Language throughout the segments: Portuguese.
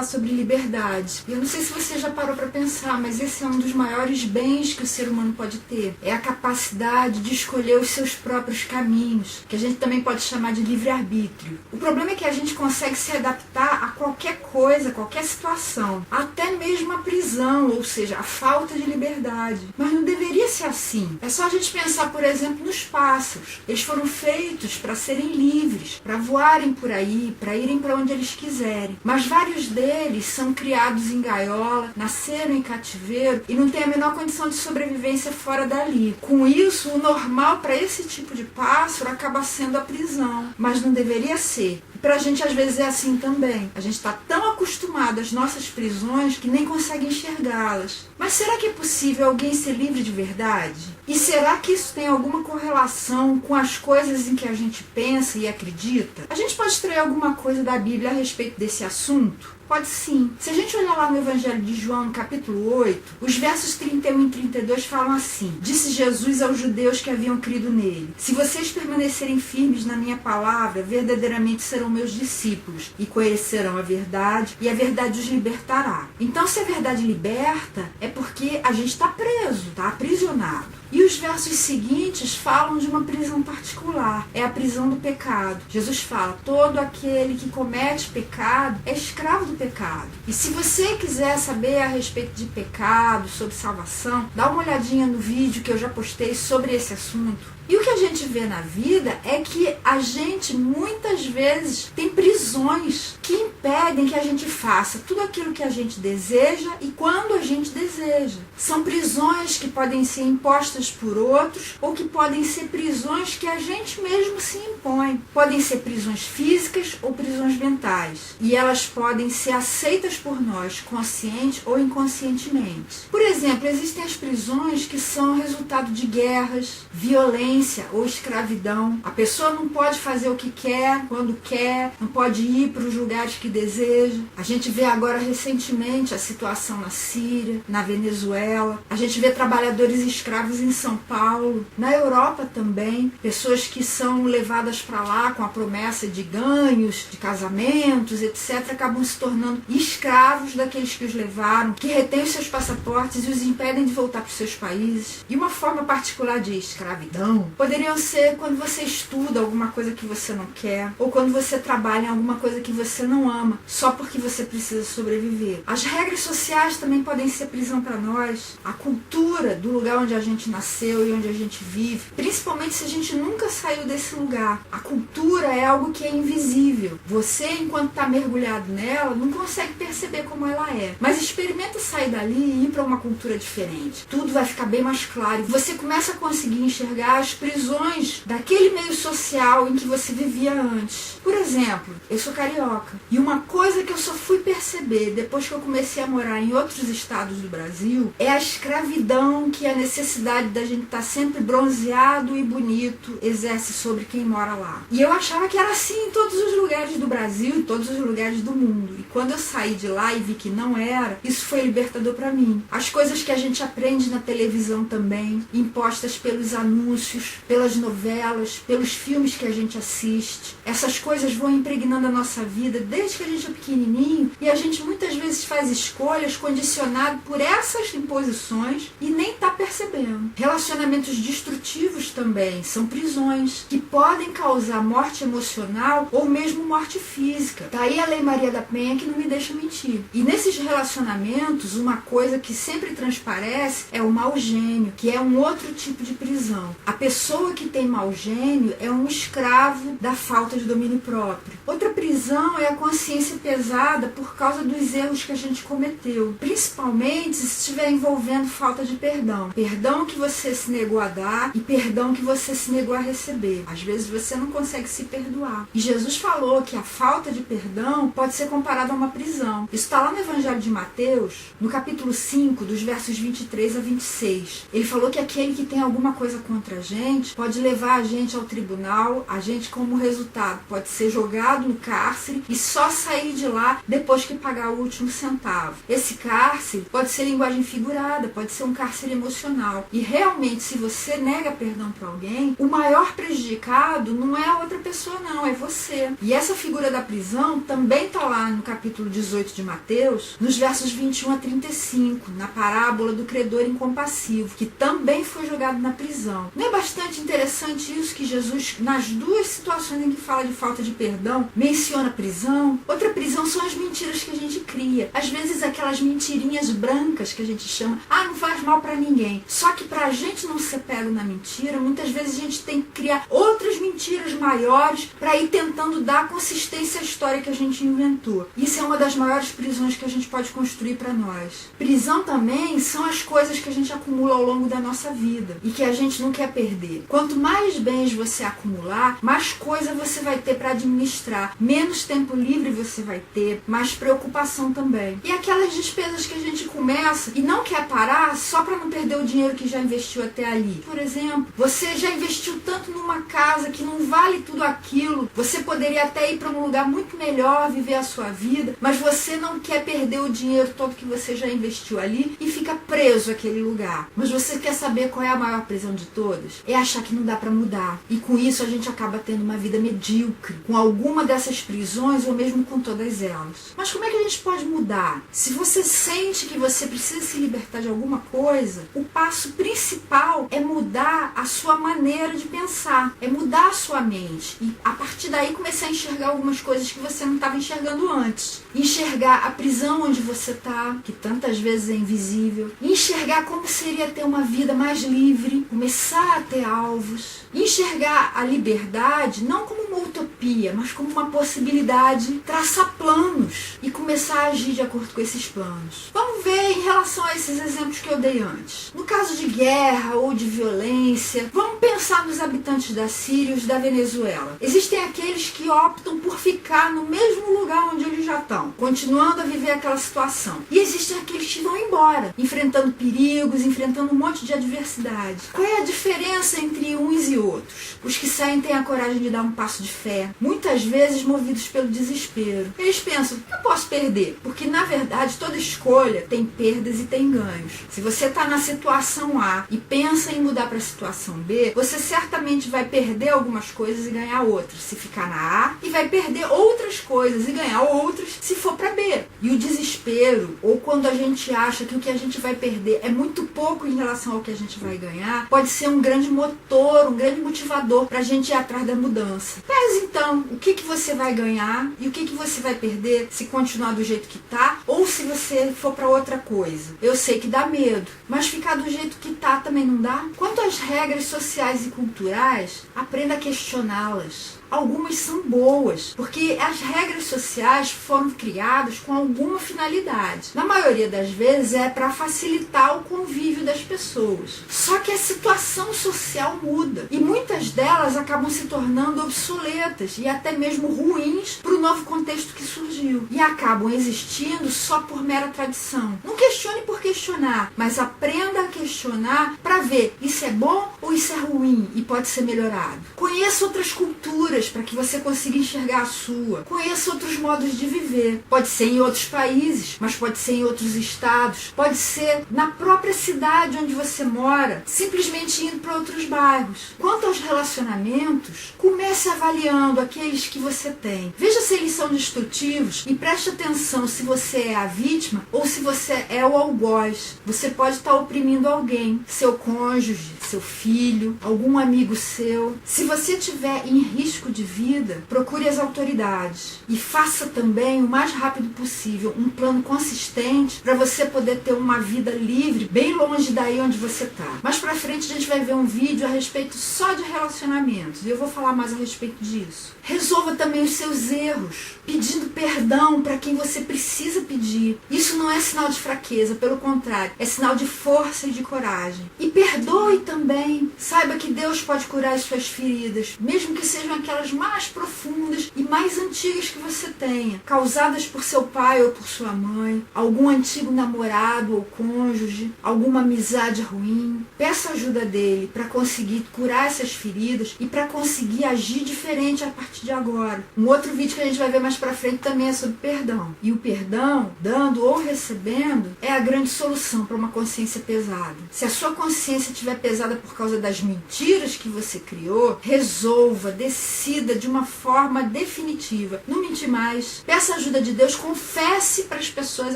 falar sobre liberdade. Eu não sei se você já parou para pensar, mas esse é um dos maiores bens que o ser humano pode ter. É a capacidade de escolher os seus próprios caminhos, que a gente também pode chamar de livre-arbítrio. O problema é que a gente consegue se adaptar a qualquer coisa, a qualquer situação, até mesmo a prisão, ou seja, a falta de liberdade. Mas não deveria ser assim. É só a gente pensar, por exemplo, nos pássaros. Eles foram feitos para serem livres, para voarem por aí, para irem para onde eles quiserem. Mas vários deles são criados em gaiola, nasceram em cativeiro e não têm a menor condição de sobrevivência fora dali. Com isso, o normal para esse tipo de pássaro acaba sendo a prisão. Mas não deveria ser. Pra gente às vezes é assim também. A gente está tão acostumado às nossas prisões que nem consegue enxergá-las. Mas será que é possível alguém ser livre de verdade? E será que isso tem alguma correlação com as coisas em que a gente pensa e acredita? A gente pode extrair alguma coisa da Bíblia a respeito desse assunto? Pode sim. Se a gente olhar lá no Evangelho de João, no capítulo 8, os versos 31 e 32 falam assim: Disse Jesus aos judeus que haviam crido nele: Se vocês permanecerem firmes na minha palavra, verdadeiramente serão meus discípulos e conhecerão a verdade, e a verdade os libertará. Então, se a verdade liberta, é porque a gente está preso, está aprisionado. E os versos seguintes falam de uma prisão particular, é a prisão do pecado. Jesus fala: todo aquele que comete pecado é escravo do pecado. E se você quiser saber a respeito de pecado, sobre salvação, dá uma olhadinha no vídeo que eu já postei sobre esse assunto. E o que a gente vê na vida é que a gente muitas vezes tem prisões que impedem que a gente faça tudo aquilo que a gente deseja e quando a gente deseja. São prisões que podem ser impostas por outros ou que podem ser prisões que a gente mesmo se impõe. Podem ser prisões físicas ou prisões mentais. E elas podem ser aceitas por nós, consciente ou inconscientemente. Por exemplo, existem as prisões que são resultado de guerras, violência ou escravidão. A pessoa não pode fazer o que quer, quando quer, não pode ir para os lugares que deseja. A gente vê agora recentemente a situação na Síria, na Venezuela. A gente vê trabalhadores escravos em São Paulo, na Europa também, pessoas que são levadas para lá com a promessa de ganhos, de casamentos, etc., acabam se tornando escravos daqueles que os levaram, que retêm os seus passaportes e os impedem de voltar para os seus países. E uma forma particular de escravidão poderiam ser quando você estuda alguma coisa que você não quer, ou quando você trabalha em alguma coisa que você não ama, só porque você precisa sobreviver. As regras sociais também podem ser prisão para nós. A cultura do lugar onde a gente nasceu e onde a gente vive, principalmente se a gente nunca saiu desse lugar. A cultura é algo que é invisível. Você, enquanto está mergulhado nela, não consegue perceber como ela é. Mas experimenta sair dali e ir para uma cultura diferente. Tudo vai ficar bem mais claro. Você começa a conseguir enxergar as prisões daquele meio social em que você vivia antes. Por exemplo, eu sou carioca. E uma coisa que eu só fui perceber depois que eu comecei a morar em outros estados do Brasil é a escravidão que a necessidade da gente estar sempre bronzeado e bonito exerce sobre quem mora lá. E eu achava que era assim em todos os lugares do Brasil e todos os lugares do mundo. E quando eu saí de lá e vi que não era, isso foi libertador para mim. As coisas que a gente aprende na televisão também, impostas pelos anúncios, pelas novelas, pelos filmes que a gente assiste. Essas coisas vão impregnando a nossa vida desde que a gente é pequenininho e a gente muitas vezes faz escolhas condicionado por essas imposições e nem está percebendo. Relacionamentos destrutivos também são prisões que podem causar morte emocional ou mesmo morte física. Tá aí a Lei Maria da Penha que não me deixa mentir. E nesses relacionamentos, uma coisa que sempre transparece é o mau gênio, que é um outro tipo de prisão. A pessoa que tem mau gênio é um escravo da falta de domínio próprio. Outra prisão é a consciência pesada por causa dos erros que a gente cometeu, principalmente se estiver envolvendo falta de perdão. Perdão que você se negou a dar e perdão que você se negou a receber. Às vezes você não consegue se perdoar. E Jesus falou que a falta de perdão pode ser comparada a uma prisão. Isso está lá no Evangelho de Mateus, no capítulo 5, dos dos versos 23 a 26. Ele falou que aquele que tem alguma coisa contra a gente pode levar a gente ao tribunal, a gente como resultado pode ser jogado no cárcere e só sair de lá depois que pagar o último centavo. Esse cárcere pode ser linguagem figurada, pode ser um cárcere emocional. E realmente, se você nega perdão para alguém, o maior prejudicado não é a outra pessoa não, é você. E essa figura da prisão também está lá no capítulo 18 de Mateus, nos versos 21 a 35, na parábola do credor incompassivo, que também foi jogado na prisão. Não é bastante interessante isso que Jesus, nas duas situações em que fala de falta de perdão, menciona a prisão? Outra prisão são as mentiras que a gente cria. Às vezes aquelas mentirinhas brancas que a gente chama, não faz mal pra ninguém. Só que pra gente não ser pego na mentira, muitas vezes a gente tem que criar outras mentiras maiores pra ir tentando dar consistência à história que a gente inventou. Isso é uma das maiores prisões que a gente pode construir pra nós. Prisão também são as coisas que a gente acumula ao longo da nossa vida e que a gente não quer perder. Quanto mais bens você acumular, mais coisa você vai ter pra administrar, menos tempo livre você vai ter, mais preocupação também. E aquelas despesas que a gente começa e não quer parar só para não perder o dinheiro que já investiu até ali. Por exemplo, você já investiu tanto numa casa que não vale tudo aquilo, você poderia até ir para um lugar muito melhor, viver a sua vida, mas você não quer perder o dinheiro todo que você já investiu ali e fica preso àquele lugar. Mas você quer saber qual é a maior prisão de todas? É achar que não dá para mudar. E com isso a gente acaba tendo uma vida medíocre, com alguma dessas prisões ou mesmo com todas elas. Mas como é que a gente pode mudar? Se você sente que você precisa se libertar de alguma coisa, o passo principal é mudar a sua maneira de pensar, é mudar a sua mente e a partir daí começar a enxergar algumas coisas que você não estava enxergando antes. Enxergar a prisão onde você está, que tantas vezes é invisível. Enxergar como seria ter uma vida mais livre, começar a ter alvos. Enxergar a liberdade não como uma utopia, mas como uma possibilidade, traçar planos e começar a agir de acordo com esses planos. Vamos ver em relação a esses exemplos que eu dei antes. No caso de guerra ou de violência, vamos pensar nos habitantes da Síria e os da Venezuela. Existem aqueles que optam por ficar no mesmo lugar onde eles já estão, continuando a viver aquela situação. E existem aqueles que vão embora, enfrentando perigos, enfrentando um monte de adversidade. Qual é a diferença entre uns e outros? Os que saem têm a coragem de dar um passo de fé, muitas vezes movidos pelo desespero. Eles pensam, eu posso perder, porque na verdade toda escolha tem perdas e tem ganhos. Se você está na situação A e pensa em mudar para a situação B, você certamente vai perder algumas coisas e ganhar outras se ficar na A, e vai perder outras coisas e ganhar outras se for para B. E o desespero, ou quando a gente acha que o que a gente vai perder é muito pouco em relação ao que a gente vai ganhar, pode ser um grande motor, um grande motivador para a gente ir atrás da mudança. Mas então, o que você vai ganhar e o que você vai perder se continuar do jeito que tá, ou se você for para outra coisa? Eu sei que dá medo, mas ficar do jeito que tá também não dá? Quanto às regras sociais e culturais, aprenda a questioná-las. Algumas são boas, porque as regras sociais foram criadas com alguma finalidade. Na maioria das vezes é para facilitar o convívio das pessoas. Só que a situação social muda e muitas delas acabam se tornando obsoletas e até mesmo ruins para o novo contexto que surgiu. E acabam existindo só por mera tradição. Não questione por questionar, mas aprenda a questionar para ver isso é bom ou isso é ruim e pode ser melhorado. Conheça outras culturas para que você consiga enxergar a sua. Conheça outros modos de viver. Pode ser em outros países, mas pode ser em outros estados. Pode ser na própria cidade onde você mora, simplesmente indo para outros bairros. Quanto aos relacionamentos, comece avaliando aqueles que você tem. Veja se eles são destrutivos e preste atenção se você é a vítima ou se você é o algoz. Você pode estar oprimindo alguém, seu cônjuge, seu filho, algum amigo seu. Se você estiver em risco de vida, procure as autoridades e faça também o mais rápido possível um plano consistente para você poder ter uma vida livre bem longe daí onde você está. Mais pra frente a gente vai ver um vídeo a respeito só de relacionamentos e eu vou falar mais a respeito disso. Resolva também os seus erros, pedindo perdão para quem você precisa pedir. Isso não é sinal de fraqueza, pelo contrário, é sinal de força e de de coragem. E perdoe também. Saiba que Deus pode curar as suas feridas, mesmo que sejam aquelas mais profundas e mais antigas que você tenha, causadas por seu pai ou por sua mãe, algum antigo namorado ou cônjuge, alguma amizade ruim. Peça ajuda dele para conseguir curar essas feridas e para conseguir agir diferente a partir de agora. Um outro vídeo que a gente vai ver mais pra frente também é sobre perdão. E o perdão, dando ou recebendo, é a grande solução para uma consciência pesada. Se a sua consciência estiver pesada por causa das mentiras que você criou, resolva, decida de uma forma definitiva. Não mentir mais. Peça ajuda de Deus, confesse para as pessoas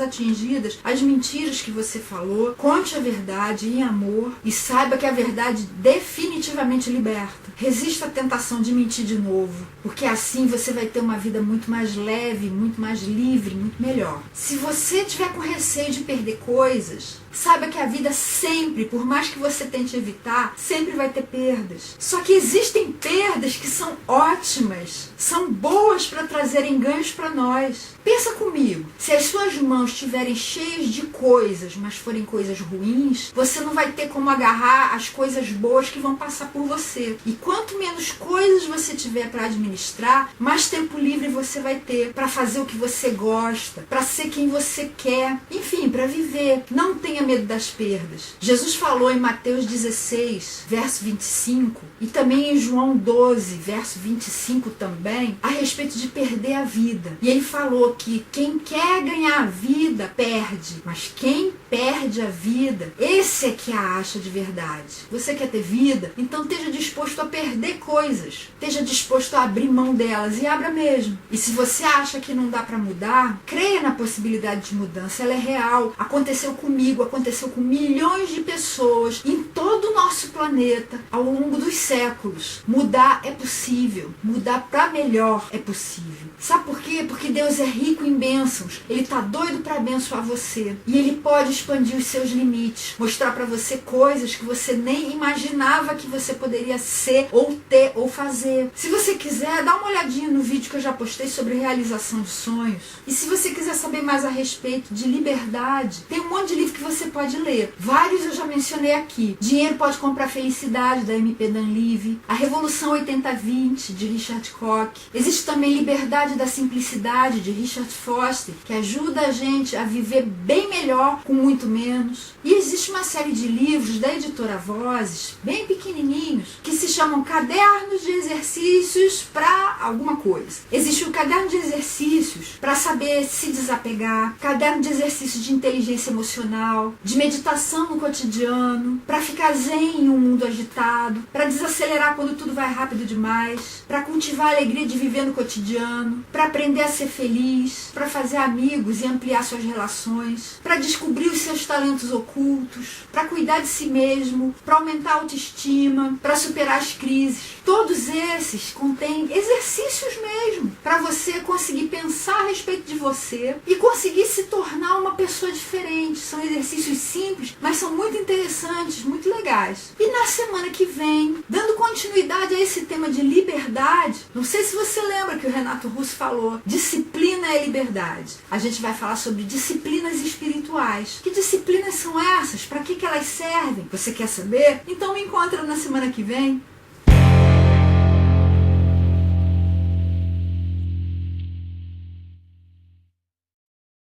atingidas as mentiras que você falou, conte a verdade em amor e saiba que a verdade definitivamente liberta. Resista à tentação de mentir de novo, porque assim você vai ter uma vida muito mais leve, muito mais livre, muito melhor. Se você tiver com receio de perder coisas, saiba que a vida sempre, por mais que você tente evitar, sempre vai ter perdas. Só que existem perdas que são ótimas, são boas para trazerem ganhos para nós. Pensa comigo, se as suas mãos estiverem cheias de coisas, mas forem coisas ruins, você não vai ter como agarrar as coisas boas que vão passar por você. E quanto menos coisas você tiver para administrar, mais tempo livre você vai ter para fazer o que você gosta, para ser quem você quer, enfim, para viver. Não tenha medo das perdas. Jesus falou em Mateus 16, verso 25, e também em João 12, verso 25 também, a respeito de perder a vida. E ele falou que quem quer ganhar a vida, perde. Mas quem perde a vida, esse é que a acha de verdade. Você quer ter vida? Então esteja disposto a perder coisas. Esteja disposto a abrir mão delas e abra mesmo. E se você acha que não dá para mudar, creia na possibilidade de mudança. Ela é real. Aconteceu comigo, aconteceu com milhões de pessoas em todo o nosso planeta ao longo dos séculos. Mudar é possível. Mudar para melhor é possível. Sabe por quê? Porque Deus é rico em bênçãos. Ele tá doido para abençoar você. E Ele pode expandir os seus limites. Mostrar para você coisas que você nem imaginava que você poderia ser, ou ter, ou fazer. Se você quiser, dá uma olhadinha no vídeo que eu já postei sobre realização de sonhos. E se você quiser saber mais a respeito de liberdade, tem um monte de livro que você pode ler. Vários eu já mencionei aqui. Dinheiro Pode Comprar Felicidade, da MP Danlive. A Revolução 80-20, de Richard Koch. Existe também Liberdade da Simplicidade, de Richard Foster, que ajuda a gente a viver bem melhor com muito menos. E existe uma série de livros da editora Vozes, bem pequenininhos, que se chamam Cadernos de Exercícios para alguma coisa. Existe o caderno de exercícios para saber se desapegar, caderno de exercícios de inteligência emocional, de meditação no cotidiano, para ficar zen em um mundo agitado, para desacelerar quando tudo vai rápido demais, para cultivar a alegria de viver no cotidiano, para aprender a ser feliz, para fazer amigos e ampliar suas relações, para descobrir os seus talentos ocultos, para cuidar de si mesmo, para aumentar a autoestima, para superar as crises. Todos esses contêm exercícios mesmo, para você conseguir pensar a respeito de você e conseguir se tornar uma pessoa diferente. São exercícios simples, mas são muito interessantes, muito legais. E na semana que vem, dando continuidade a esse tema de liberdade, não sei se você lembra que o Renato Russo falou, disciplina é liberdade. A gente vai falar sobre disciplinas espirituais. Que disciplinas são essas? Para que elas servem? Você quer saber? Então me encontra na semana que vem.